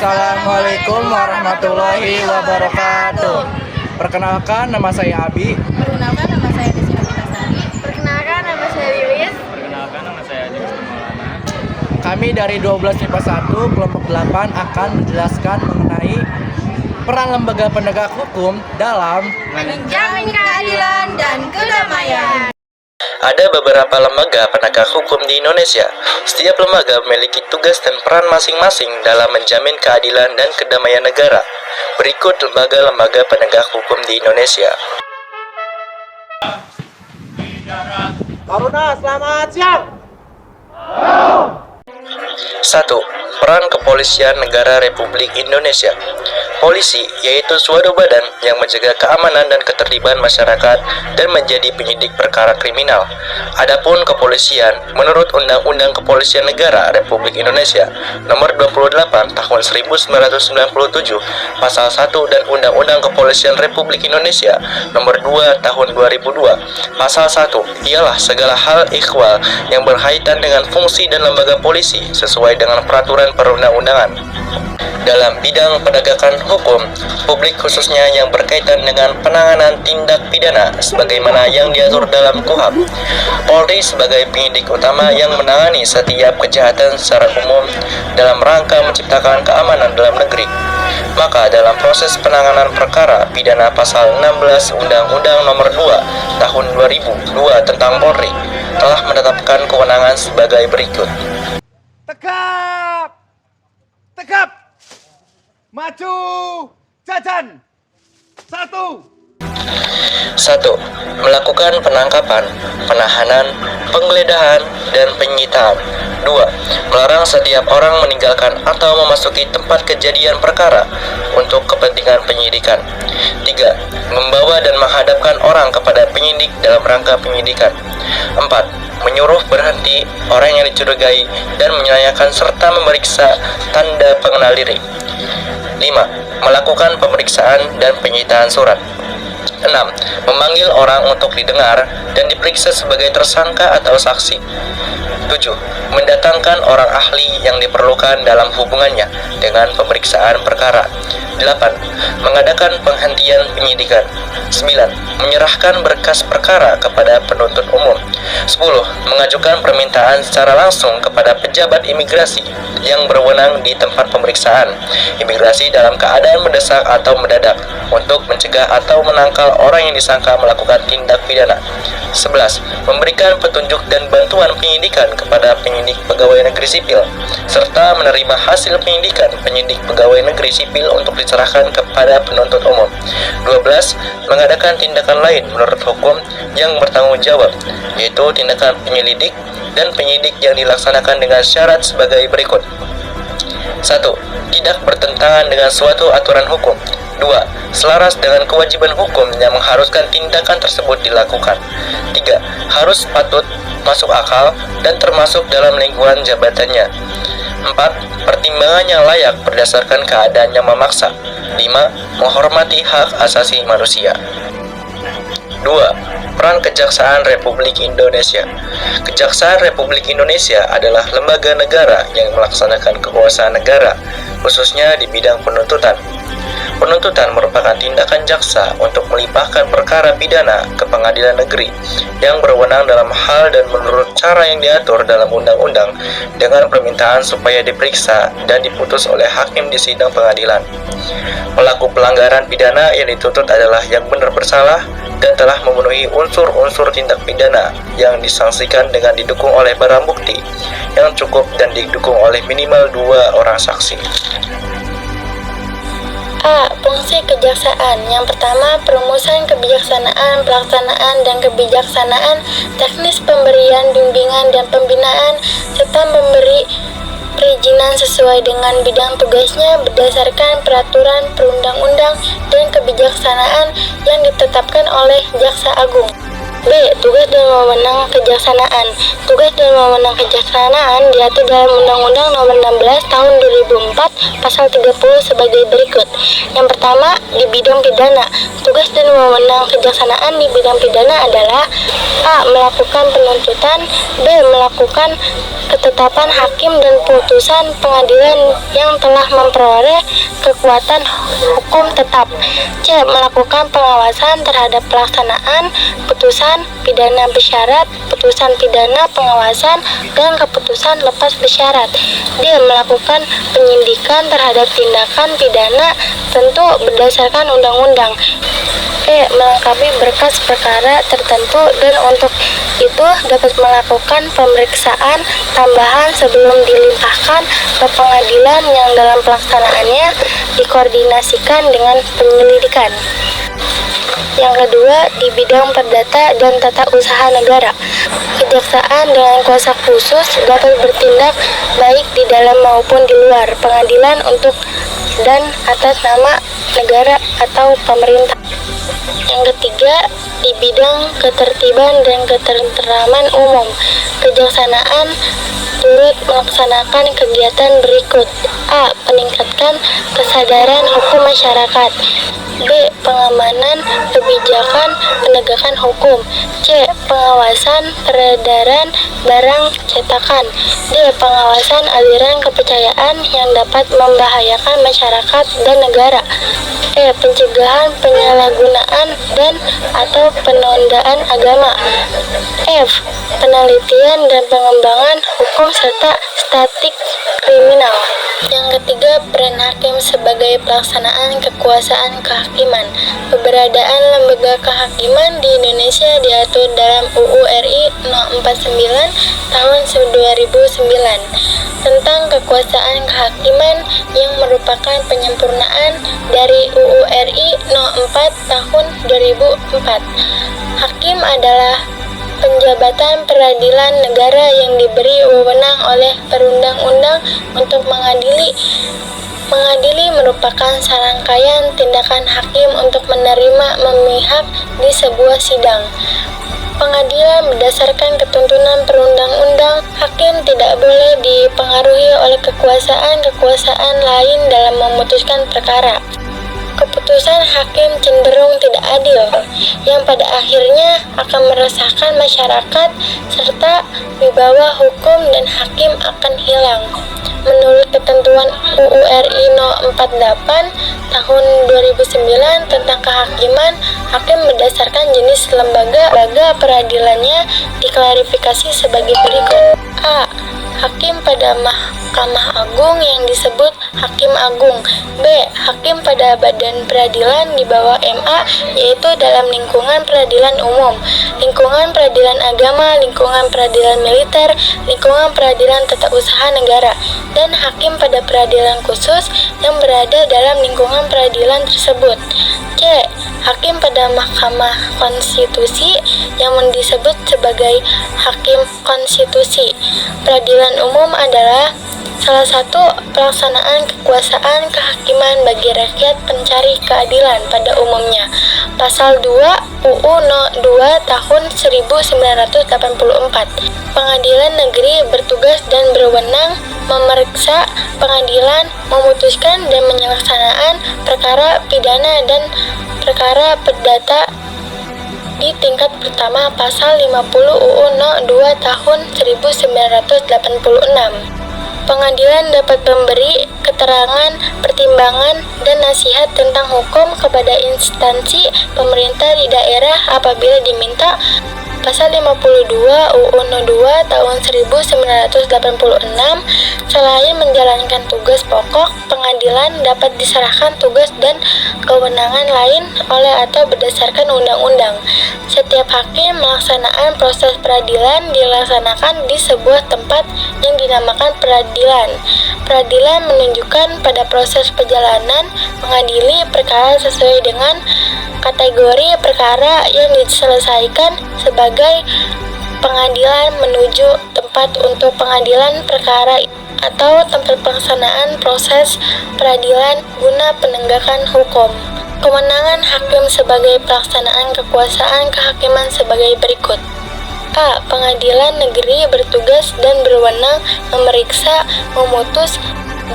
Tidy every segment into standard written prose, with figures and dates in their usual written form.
Assalamualaikum warahmatullahi wabarakatuh. Perkenalkan, nama saya Abi. Perkenalkan, nama saya Desi Novitasari. Perkenalkan, nama saya Lilis. Perkenalkan, nama saya Adi Maulana. Kami dari 12 MIPA 1 kelompok 8 akan menjelaskan mengenai peran lembaga penegak hukum dalam Menjamin keadilan dan kedamaian. Ada beberapa lembaga penegak hukum di Indonesia. Setiap lembaga memiliki tugas dan peran masing-masing dalam menjamin keadilan dan kedamaian negara. Berikut lembaga-lembaga penegak hukum di Indonesia. Taruna, selamat siang. 1. Peran Kepolisian Negara Republik Indonesia. Polisi yaitu suatu badan yang menjaga keamanan dan ketertiban masyarakat dan menjadi penyidik perkara kriminal. Adapun kepolisian, menurut Undang-Undang Kepolisian Negara Republik Indonesia Nomor 28 Tahun 1997 Pasal 1 dan Undang-Undang Kepolisian Republik Indonesia Nomor 2 Tahun 2002 Pasal 1 ialah segala hal ikhwal yang berkaitan dengan fungsi dan lembaga polisi sesuai dengan peraturan perundang-undangan. Dalam bidang penegakan hukum, publik khususnya yang berkaitan dengan penanganan tindak pidana sebagaimana yang diatur dalam KUHP. Polri sebagai penyidik utama yang menangani setiap kejahatan secara umum dalam rangka menciptakan keamanan dalam negeri. Maka dalam proses penanganan perkara pidana pasal 16 Undang-Undang Nomor 2 Tahun 2002 tentang Polri telah menetapkan kewenangan sebagai berikut. Tegap. Tegap. Maju. Jajan. 1. Melakukan penangkapan, penahanan, penggeledahan, dan penyitaan. 2. Melarang setiap orang meninggalkan atau memasuki tempat kejadian perkara untuk kepentingan penyidikan. 3. Membawa dan menghadapkan orang kepada penyidik dalam rangka penyidikan. 4. Menyuruh berhenti orang yang dicurigai dan menanyakan serta memeriksa tanda pengenal diri. 5. Melakukan pemeriksaan dan penyitaan surat. 6. Memanggil orang untuk didengar dan diperiksa sebagai tersangka atau saksi. 7. Mendatangkan orang ahli yang diperlukan dalam hubungannya dengan pemeriksaan perkara. 8. Mengadakan penghentian penyidikan. 9. Menyerahkan berkas perkara kepada penuntut umum. 10. Mengajukan permintaan secara langsung kepada pejabat imigrasi yang berwenang di tempat pemeriksaan imigrasi dalam keadaan mendesak atau mendadak untuk mencegah atau menangkal orang yang disangka melakukan tindak pidana. 11. Memberikan petunjuk dan bantuan penyidikan kepada penyidik pegawai negeri sipil serta menerima hasil penyidikan penyidik pegawai negeri sipil untuk diserahkan kepada penuntut umum. 12. Mengadakan tindakan lain menurut hukum yang bertanggung jawab, yaitu tindakan penyelidik dan penyidik yang dilaksanakan dengan syarat sebagai berikut. 1. Tidak bertentangan dengan suatu aturan hukum. 2. Selaras dengan kewajiban hukum yang mengharuskan tindakan tersebut dilakukan. 3. Harus patut, masuk akal, dan termasuk dalam lingkungan jabatannya. 4. Pertimbangan yang layak berdasarkan keadaan yang memaksa. 5. Menghormati hak asasi manusia. 2. Peran Kejaksaan Republik Indonesia. Kejaksaan Republik Indonesia adalah lembaga negara yang melaksanakan kekuasaan negara, khususnya di bidang penuntutan. Penuntutan merupakan tindakan jaksa untuk melimpahkan perkara pidana ke pengadilan negeri yang berwenang dalam hal dan menurut cara yang diatur dalam undang-undang dengan permintaan supaya diperiksa dan diputus oleh hakim di sidang pengadilan. Pelaku pelanggaran pidana yang dituntut adalah yang benar bersalah dan telah memenuhi unsur-unsur tindak pidana yang disangsikan dengan didukung oleh barang bukti yang cukup dan didukung oleh minimal 2 orang saksi. A. Fungsi kejaksaan. Yang pertama, perumusan kebijaksanaan, pelaksanaan dan kebijaksanaan, teknis pemberian bimbingan dan pembinaan, serta memberi perizinan sesuai dengan bidang tugasnya berdasarkan peraturan perundang-undang dan kebijaksanaan yang ditetapkan oleh Jaksa Agung. B. Tugas dan wewenang kejaksanaan. Tugas dan wewenang kejaksanaan diatur dalam Undang-Undang Nomor 16 Tahun 2004 Pasal 30 sebagai berikut. Yang pertama, di bidang pidana. Tugas dan wewenang kejaksanaan di bidang pidana adalah A. Melakukan penuntutan. B. Melakukan ketetapan hakim dan putusan pengadilan yang telah memperoleh kekuatan hukum tetap. C. Melakukan pengawasan terhadap pelaksanaan putusan pidana bersyarat, putusan pidana pengawasan, dan keputusan lepas bersyarat. D. Melakukan penyidikan terhadap tindakan pidana tentu berdasarkan undang-undang. E. Melengkapi berkas perkara tertentu dan untuk itu dapat melakukan pemeriksaan tambahan sebelum dilimpahkan ke pengadilan yang dalam pelaksanaannya dikoordinasikan dengan penyelidikan. Yang kedua, di bidang perdata dan tata usaha negara. Kejaksaan dengan kuasa khusus dapat bertindak baik di dalam maupun di luar pengadilan untuk dan atas nama negara atau pemerintah. Yang ketiga, di bidang ketertiban dan ketentraman umum. Kejaksanaan turut melaksanakan kegiatan berikut. A. Peningkatan kesadaran hukum masyarakat. B. Pengamanan kebijakan penegakan hukum. C. Pengawasan peredaran barang cetakan. D. Pengawasan aliran kepercayaan yang dapat membahayakan masyarakat dan negara. E. Pencegahan penyalahgunaan dan atau penodaan agama. F. Penelitian dan pengembangan hukum serta statistik kriminal. Yang ketiga, peran hakim sebagai pelaksanaan kekuasaan kehakiman. Keberadaan lembaga kehakiman di Indonesia diatur dalam UU RI No. 49 Tahun 2009 tentang kekuasaan kehakiman yang merupakan penyempurnaan dari UU RI No. 4 Tahun 2004. Hakim adalah penjabatan peradilan negara yang diberi wewenang oleh perundang-undang untuk mengadili merupakan serangkaian tindakan hakim untuk menerima memihak di sebuah sidang. Pengadilan berdasarkan ketentuan perundang-undang, hakim tidak boleh dipengaruhi oleh kekuasaan lain dalam memutuskan perkara. Keputusan hakim cenderung tidak adil, yang pada akhirnya akan meresahkan masyarakat, serta wibawa hukum dan hakim akan hilang. Menurut ketentuan UU RI No. 48 Tahun 2009 tentang kehakiman, hakim berdasarkan jenis lembaga peradilannya diklarifikasi sebagai berikut. A. Hakim pada Mahkamah Agung yang disebut Hakim Agung. B. Hakim pada badan peradilan di bawah MA, yaitu dalam lingkungan peradilan umum, lingkungan peradilan agama, lingkungan peradilan militer, lingkungan peradilan tata usaha negara, dan hakim pada peradilan khusus yang berada dalam lingkungan peradilan tersebut. C. Hakim pada Mahkamah Konstitusi yang disebut sebagai Hakim Konstitusi. Peradilan umum adalah salah satu pelaksanaan kekuasaan kehakiman bagi rakyat pencari keadilan pada umumnya. Pasal 2 UU No. 2 Tahun 1984. Pengadilan negeri bertugas dan berwenang memeriksa pengadilan, memutuskan dan menyelesaikan perkara pidana dan perkara perdata di tingkat pertama. Pasal 50 UU No. 2 Tahun 1986. Pengadilan dapat memberi keterangan, pertimbangan, dan nasihat tentang hukum kepada instansi pemerintah di daerah apabila diminta. Pasal 52 UU No. 2 Tahun 1986, selain menjalankan tugas pokok, pengadilan dapat diserahkan tugas dan kewenangan lain oleh atau berdasarkan undang-undang. Setiap hakim melaksanakan proses peradilan dilaksanakan di sebuah tempat yang dinamakan peradilan. Peradilan menunjukkan pada proses perjalanan mengadili perkara sesuai dengan kategori perkara yang diselesaikan sebagai pengadilan menuju tempat untuk pengadilan perkara atau tempat pelaksanaan proses peradilan guna penegakan hukum. Kewenangan hakim sebagai pelaksanaan kekuasaan kehakiman sebagai berikut. A. Pengadilan negeri bertugas dan berwenang memeriksa, memutus,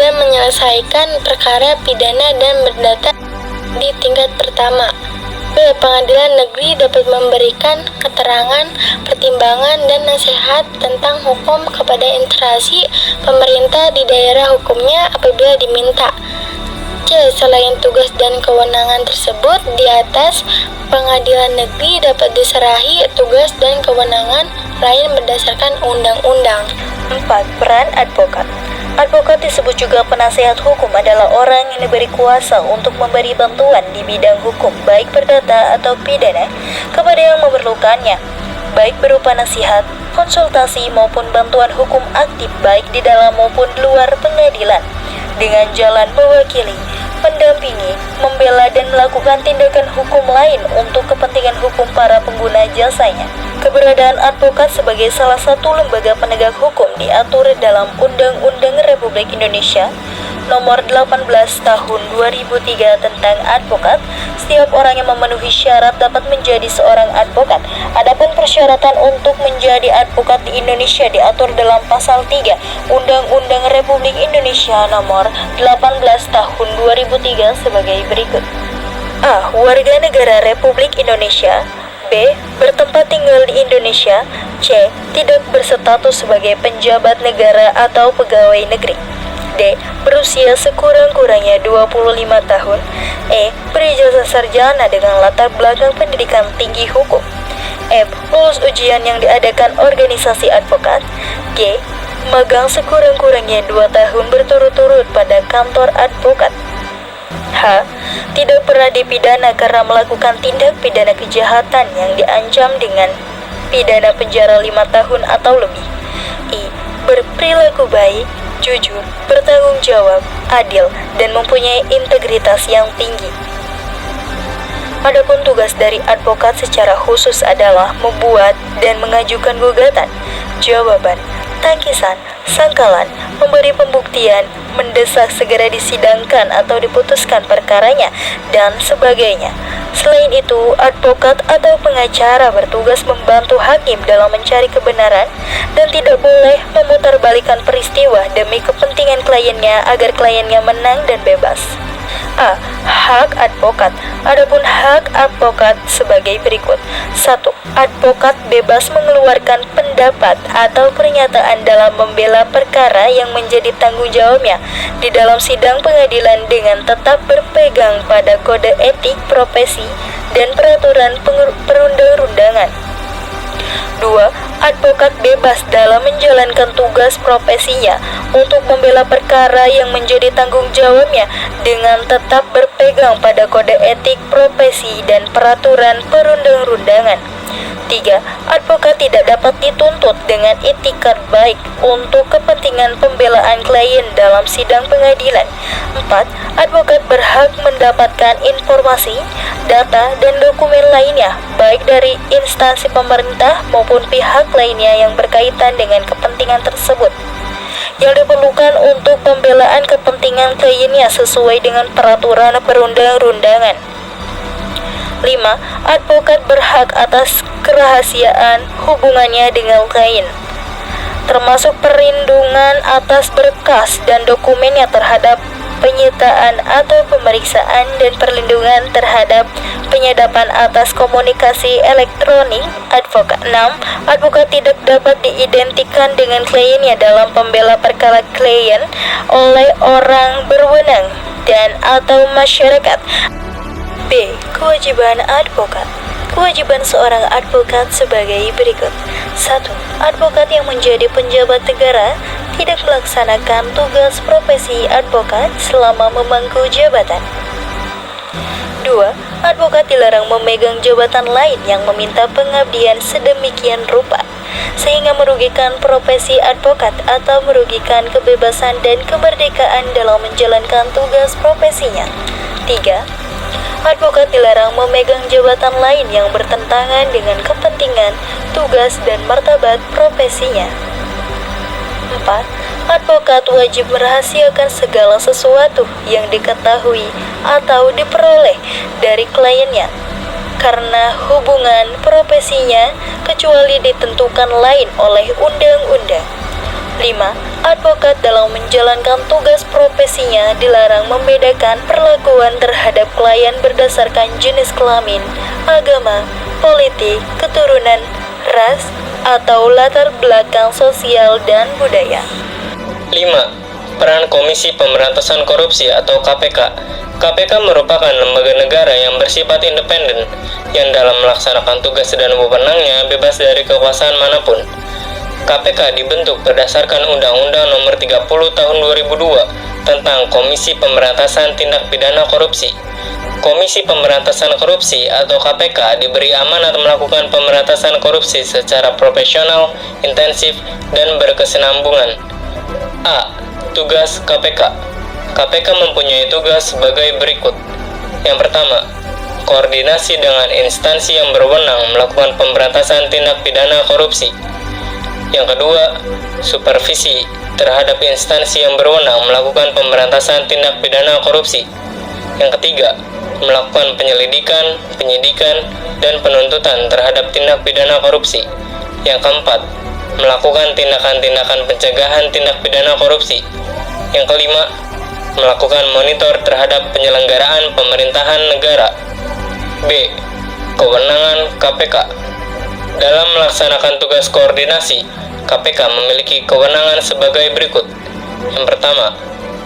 dan menyelesaikan perkara pidana dan perdata di tingkat pertama. B. Pengadilan negeri dapat memberikan keterangan, pertimbangan, dan nasihat tentang hukum kepada instansi pemerintah di daerah hukumnya apabila diminta. C. Selain tugas dan kewenangan tersebut di atas, pengadilan negeri dapat diserahi tugas dan kewenangan lain berdasarkan undang-undang. 4. Peran advokat. Advokat disebut juga penasehat hukum adalah orang yang diberi kuasa untuk memberi bantuan di bidang hukum baik perdata atau pidana kepada yang memerlukannya, baik berupa nasihat, konsultasi maupun bantuan hukum aktif baik di dalam maupun luar pengadilan dengan jalan mewakili, mendampingi, membela dan melakukan tindakan hukum lain untuk kepentingan hukum para pengguna jasanya. Keberadaan advokat sebagai salah satu lembaga penegak hukum diatur dalam Undang-Undang Republik Indonesia Nomor 18 Tahun 2003 tentang advokat. Setiap orang yang memenuhi syarat dapat menjadi seorang advokat. Adapun persyaratan untuk menjadi advokat di Indonesia diatur dalam Pasal 3 Undang-Undang Republik Indonesia Nomor 18 Tahun 2003 sebagai berikut. A. Warga negara Republik Indonesia. B. Bertempat tinggal di Indonesia. C. Tidak berstatus sebagai penjabat negara atau pegawai negeri. D. Berusia sekurang-kurangnya 25 tahun. E. Berijazah sarjana dengan latar belakang pendidikan tinggi hukum. F. Lulus ujian yang diadakan organisasi advokat. G. Magang sekurang-kurangnya 2 tahun berturut-turut pada kantor advokat. H. Tidak pernah dipidana karena melakukan tindak pidana kejahatan yang diancam dengan pidana penjara 5 tahun atau lebih. I. Berperilaku baik, jujur, bertanggung jawab, adil, dan mempunyai integritas yang tinggi. Adapun tugas dari advokat secara khusus adalah membuat dan mengajukan gugatan, jawaban, tangkisan, sangkalan, memberi pembuktian, mendesak segera disidangkan atau diputuskan perkaranya, dan sebagainya. Selain itu, advokat atau pengacara bertugas membantu hakim dalam mencari kebenaran dan tidak boleh memutarbalikkan peristiwa demi kepentingan kliennya agar kliennya menang dan bebas. A. Hak advokat. Adapun hak advokat sebagai berikut. 1. Advokat bebas mengeluarkan pendapat atau pernyataan dalam membela perkara yang menjadi tanggung jawabnya di dalam sidang pengadilan dengan tetap berpegang pada kode etik profesi dan peraturan perundang-undangan. 2. Advokat bebas dalam menjalankan tugas profesinya untuk membela perkara yang menjadi tanggung jawabnya dengan tetap berpegang pada kode etik profesi dan peraturan perundang-undangan. 3. Advokat tidak dapat dituntut dengan itikat baik untuk kepentingan pembelaan klien dalam sidang pengadilan. 4. Advokat berhak mendapatkan informasi, data, dan dokumen lainnya baik dari instansi pemerintah maupun pihak lainnya yang berkaitan dengan kepentingan tersebut yang diperlukan untuk pembelaan kepentingan kliennya sesuai dengan peraturan perundang-undangan. 5. Advokat berhak atas kerahasiaan hubungannya dengan klien, termasuk perlindungan atas berkas dan dokumennya terhadap penyitaan atau pemeriksaan dan perlindungan terhadap penyadapan atas komunikasi elektronik advokat. 6. Advokat tidak dapat diidentikan dengan kliennya dalam pembela perkara klien oleh orang berwenang dan atau masyarakat. B. Kewajiban advokat. Kewajiban seorang advokat sebagai berikut. 1. Advokat yang menjadi penjabat negara tidak melaksanakan tugas profesi advokat selama memangku jabatan. 2. Advokat dilarang memegang jabatan lain yang meminta pengabdian sedemikian rupa sehingga merugikan profesi advokat atau merugikan kebebasan dan kemerdekaan dalam menjalankan tugas profesinya. 3. Advokat dilarang memegang jabatan lain yang bertentangan dengan kepentingan, tugas, dan martabat profesinya. 4. advokat wajib merahasiakan segala sesuatu yang diketahui atau diperoleh dari kliennya karena hubungan profesinya kecuali ditentukan lain oleh undang-undang. 5. Advokat dalam menjalankan tugas profesinya dilarang membedakan perlakuan terhadap klien berdasarkan jenis kelamin, agama, politik, keturunan, ras, atau latar belakang sosial dan budaya. 5. Peran Komisi Pemberantasan Korupsi atau KPK. KPK merupakan lembaga negara yang bersifat independen, yang dalam melaksanakan tugas dan wewenangnya bebas dari kekuasaan manapun. KPK dibentuk berdasarkan Undang-Undang Nomor 30 Tahun 2002 tentang Komisi Pemberantasan Tindak Pidana Korupsi. Komisi Pemberantasan Korupsi atau KPK diberi amanat melakukan pemberantasan korupsi secara profesional, intensif, dan berkesinambungan. A. Tugas KPK. KPK mempunyai tugas sebagai berikut. Yang pertama, koordinasi dengan instansi yang berwenang melakukan pemberantasan tindak pidana korupsi. Yang kedua, supervisi terhadap instansi yang berwenang melakukan pemberantasan tindak pidana korupsi. Yang ketiga, melakukan penyelidikan, penyidikan, dan penuntutan terhadap tindak pidana korupsi. Yang keempat, melakukan tindakan-tindakan pencegahan tindak pidana korupsi. Yang kelima, melakukan monitor terhadap penyelenggaraan pemerintahan negara. B. Kewenangan KPK. Dalam melaksanakan tugas koordinasi, KPK memiliki kewenangan sebagai berikut. Yang pertama,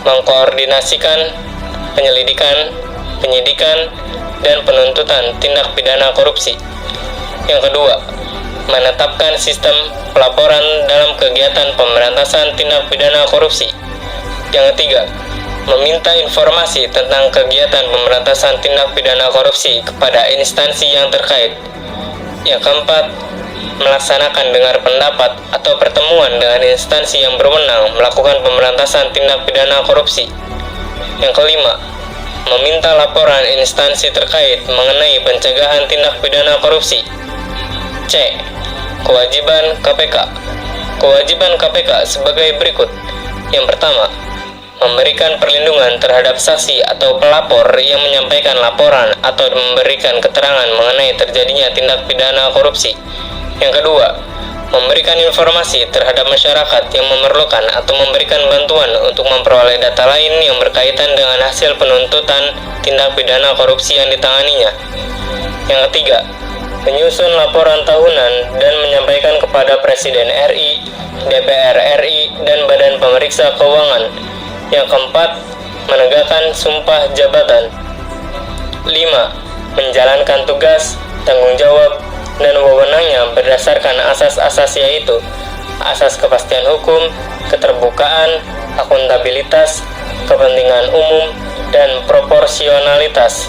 mengkoordinasikan penyelidikan, penyidikan, dan penuntutan tindak pidana korupsi. Yang kedua, menetapkan sistem pelaporan dalam kegiatan pemberantasan tindak pidana korupsi. Yang ketiga, meminta informasi tentang kegiatan pemberantasan tindak pidana korupsi kepada instansi yang terkait. Yang keempat, melaksanakan dengar pendapat atau pertemuan dengan instansi yang berwenang melakukan pemberantasan tindak pidana korupsi. Yang kelima, meminta laporan instansi terkait mengenai pencegahan tindak pidana korupsi. C. Kewajiban KPK. Kewajiban KPK sebagai berikut. Yang pertama, memberikan perlindungan terhadap saksi atau pelapor yang menyampaikan laporan atau memberikan keterangan mengenai terjadinya tindak pidana korupsi. Yang kedua, memberikan informasi terhadap masyarakat yang memerlukan atau memberikan bantuan untuk memperoleh data lain yang berkaitan dengan hasil penuntutan tindak pidana korupsi yang ditanganinya. Yang ketiga, menyusun laporan tahunan dan menyampaikan kepada Presiden RI, DPR RI, dan Badan Pemeriksa Keuangan. Yang keempat, menegakkan sumpah jabatan. 5. Menjalankan tugas, tanggung jawab, dan wewenangnya berdasarkan asas-asas yaitu asas kepastian hukum, keterbukaan, akuntabilitas, kepentingan umum, dan proporsionalitas.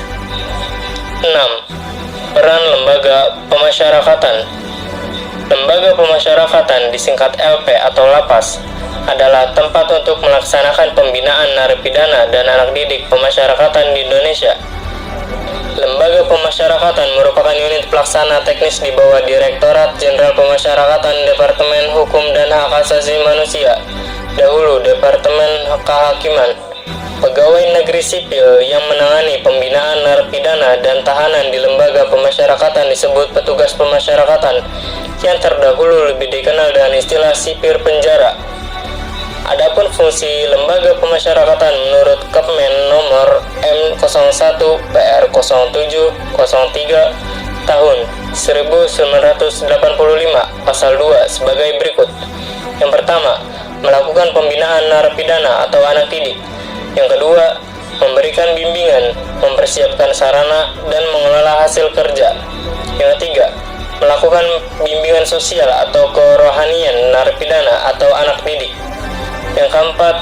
6. Peran lembaga pemasyarakatan. Lembaga pemasyarakatan disingkat LP atau lapas adalah tempat untuk melaksanakan pembinaan narapidana dan anak didik pemasyarakatan di Indonesia. Lembaga pemasyarakatan merupakan unit pelaksana teknis di bawah Direktorat Jenderal Pemasyarakatan Departemen Hukum dan Hak Asasi Manusia, dahulu Departemen Kehakiman. Pegawai negeri sipil yang menangani pembinaan narapidana dan tahanan di lembaga pemasyarakatan disebut petugas pemasyarakatan, yang terdahulu lebih dikenal dengan istilah sipir penjara. Adapun fungsi lembaga pemasyarakatan menurut Kepmen nomor M01 PR0703 tahun 1985 pasal 2 sebagai berikut. Yang pertama, melakukan pembinaan narapidana atau anak didik. Yang kedua, memberikan bimbingan, mempersiapkan sarana, dan mengelola hasil kerja. Yang ketiga, melakukan bimbingan sosial atau kerohanian narapidana atau anak didik. Yang keempat,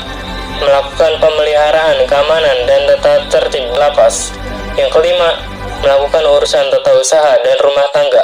melakukan pemeliharaan keamanan dan tata tertib lapas. Yang kelima, melakukan urusan tata usaha dan rumah tangga.